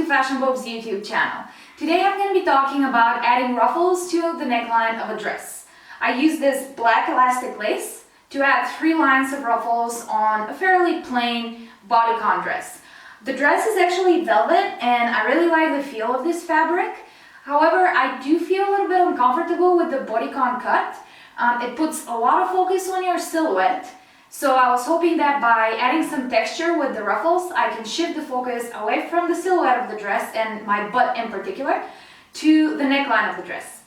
to Fashion Bob's YouTube channel. Today I'm going to be talking about adding ruffles to the neckline of a dress. I use this black elastic lace to add 3 lines of ruffles on a fairly plain bodycon dress. The dress is actually velvet and I really like the feel of this fabric. However, I do feel a little bit uncomfortable with the bodycon cut. It puts a lot of focus on your silhouette. So I was hoping that by adding some texture with the ruffles, I can shift the focus away from the silhouette of the dress and my butt in particular to the neckline of the dress.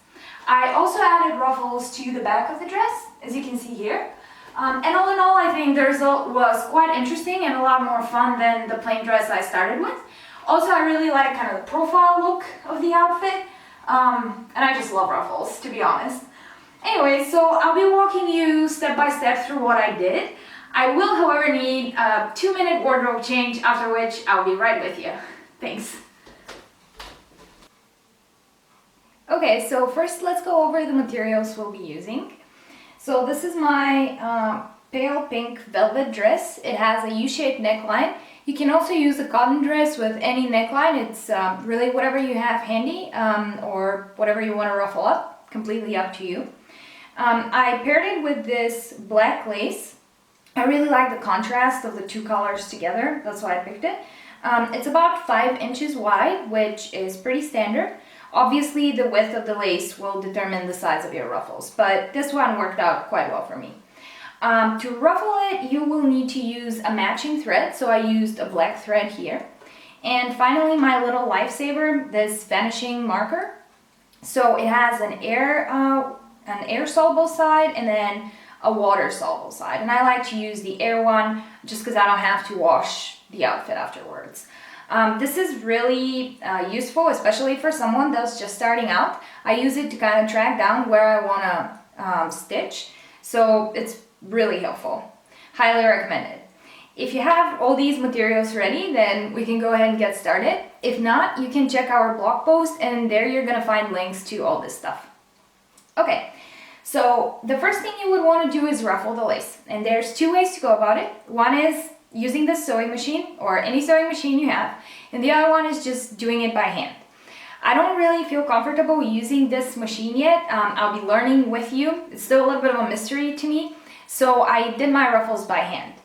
I also added ruffles to the back of the dress, as you can see here. And all in all, I think the result was quite interesting and a lot more fun than the plain dress I started with. Also, I really like kind of the profile look of the outfit, and I just love ruffles, to be honest. Anyway, so I'll be walking you step by step through what I did. I will, however, need a 2-minute wardrobe change, after which I'll be right with you. Thanks. Okay, so first let's go over the materials we'll be using. So this is my pale pink velvet dress. It has a U-shaped neckline. You can also use a cotton dress with any neckline. It's really whatever you have handy or whatever you want to ruffle up, completely up to you. I paired it with this black lace. I really like the contrast of the 2 colors together, that's why I picked it. It's about 5 inches wide, which is pretty standard. Obviously, the width of the lace will determine the size of your ruffles, but this one worked out quite well for me. To ruffle it, you will need to use a matching thread, so I used a black thread here. And finally, my little lifesaver, this vanishing marker. So it has an air soluble side and then a water soluble side, and I like to use the air one just because I don't have to wash the outfit afterwards. This is really useful, especially for someone that's just starting out. I use it to kind of track down where I want to stitch, so it's really helpful. Highly recommend it. If you have all these materials ready, then we can go ahead and get started. If not, you can check our blog post, and there you're going to find links to all this stuff. Okay, so the first thing you would want to do is ruffle the lace, and there's 2 ways to go about it. One is using the sewing machine or any sewing machine you have, and the other one is just doing it by hand. I don't really feel comfortable using this machine yet. I'll be learning with you. It's still a little bit of a mystery to me, so I did my ruffles by hand.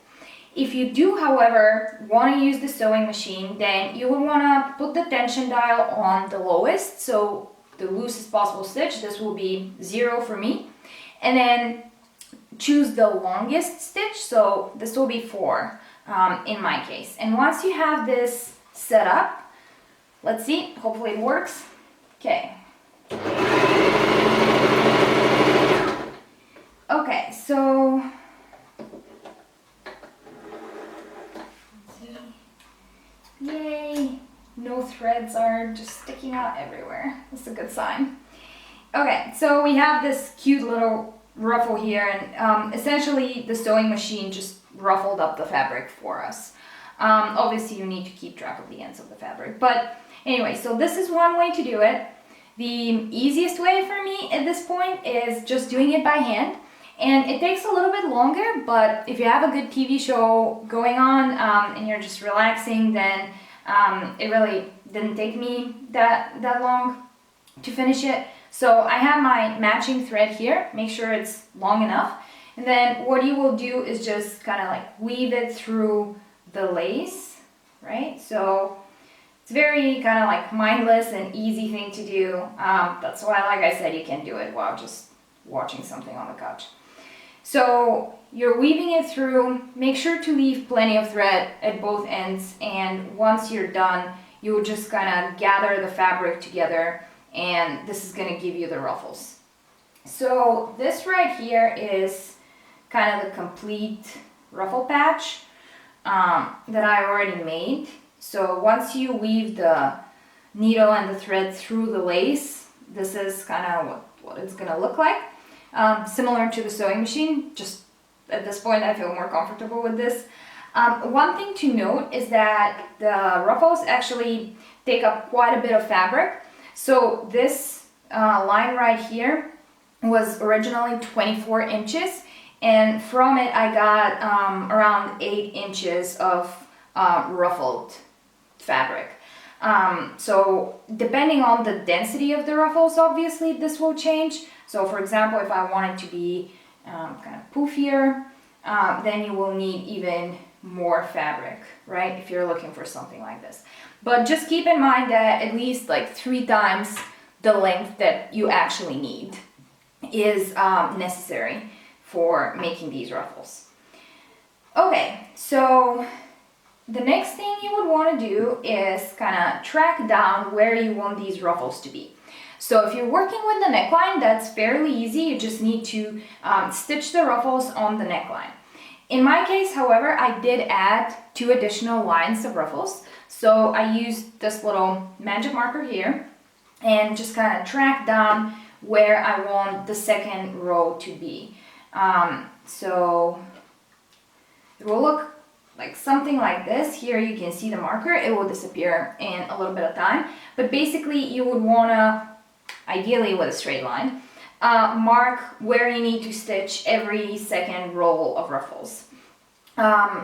If you do, however, want to use the sewing machine, then you would want to put the tension dial on the lowest, so the loosest possible stitch. This will be 0 for me, and then choose the longest stitch, so this will be 4 in my case. And once you have this set up, let's see, hopefully it works. Okay. Okay, so let's see. Yay! No threads are just sticking out everywhere. That's a good sign. Okay, so we have this cute little ruffle here, and essentially the sewing machine just ruffled up the fabric for us. Obviously you need to keep track of the ends of the fabric, but anyway, so this is one way to do it. The easiest way for me at this point is just doing it by hand, and it takes a little bit longer, but if you have a good TV show going on and you're just relaxing, then it really didn't take me that long to finish it. So I have my matching thread here, make sure it's long enough, and then what you will do is just kind of like weave it through the lace, right? So it's very kind of like mindless and easy thing to do. That's why, like I said, you can do it while just watching something on the couch. So you're weaving it through, make sure to leave plenty of thread at both ends, and once you're done, you will just kind of gather the fabric together, and this is going to give you the ruffles. So this right here is kind of the complete ruffle patch that I already made. So once you weave the needle and the thread through the lace, this is kind of what it's going to look like. Similar to the sewing machine, just at this point I feel more comfortable with this. One thing to note is that the ruffles actually take up quite a bit of fabric. So this line right here was originally 24 inches, and from it I got around 8 inches of ruffled fabric. So depending on the density of the ruffles, obviously this will change. So for example, if I want it to be kind of poofier, then you will need even more fabric, right? If you're looking for something like this. But just keep in mind that at least like 3 times the length that you actually need is necessary for making these ruffles. Okay, so the next thing you would want to do is kind of track down where you want these ruffles to be. So if you're working with the neckline, that's fairly easy. You just need to stitch the ruffles on the neckline. In my case, however, I did add 2 additional lines of ruffles. So I used this little magic marker here and just kind of track down where I want the second row to be. So it will look like something like this. Here you can see the marker. It will disappear in a little bit of time. But basically you would want to, ideally with a straight line, mark where you need to stitch every second row of ruffles.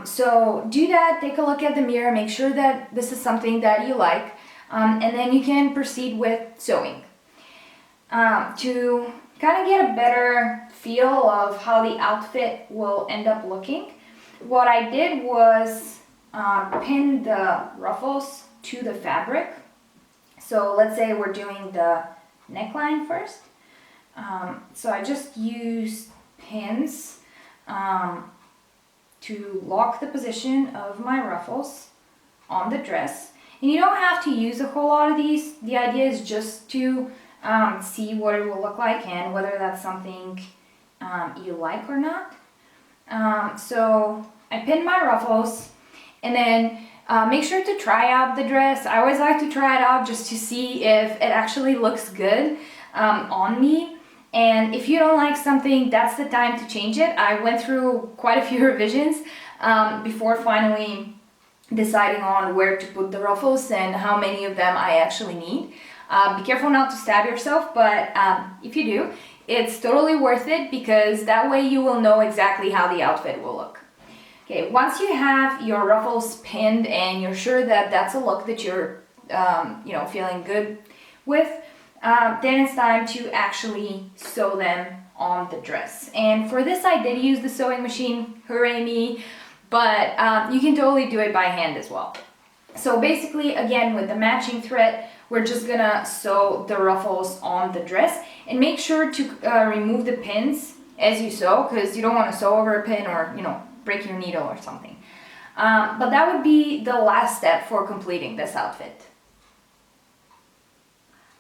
So do that, take a look at the mirror, make sure that this is something that you like, and then you can proceed with sewing. To kind of get a better feel of how the outfit will end up looking, what I did was pin the ruffles to the fabric. So let's say we're doing the neckline first. So I just used pins to lock the position of my ruffles on the dress. And you don't have to use a whole lot of these. The idea is just to see what it will look like and whether that's something you like or not. So I pinned my ruffles, and then make sure to try out the dress. I always like to try it out just to see if it actually looks good on me. And if you don't like something, that's the time to change it. I went through quite a few revisions before finally deciding on where to put the ruffles and how many of them I actually need. Be careful not to stab yourself, but if you do, it's totally worth it, because that way you will know exactly how the outfit will look. Okay, once you have your ruffles pinned and you're sure that that's a look that you're feeling good with, then it's time to actually sew them on the dress. And for this I did use the sewing machine, hooray me, but you can totally do it by hand as well. So basically, again, with the matching thread, we're just gonna sew the ruffles on the dress, and make sure to remove the pins as you sew, because you don't want to sew over a pin or break your needle or something. But that would be the last step for completing this outfit.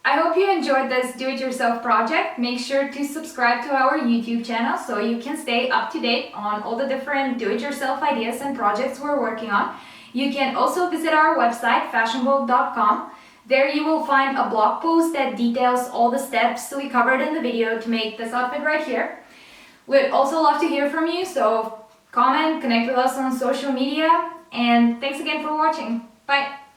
I hope you enjoyed this do-it-yourself project. Make sure to subscribe to our YouTube channel so you can stay up to date on all the different do-it-yourself ideas and projects we're working on. You can also visit our website, fashionbook.com. There you will find a blog post that details all the steps we covered in the video to make this outfit right here. We'd also love to hear from you, so comment, connect with us on social media, and thanks again for watching. Bye!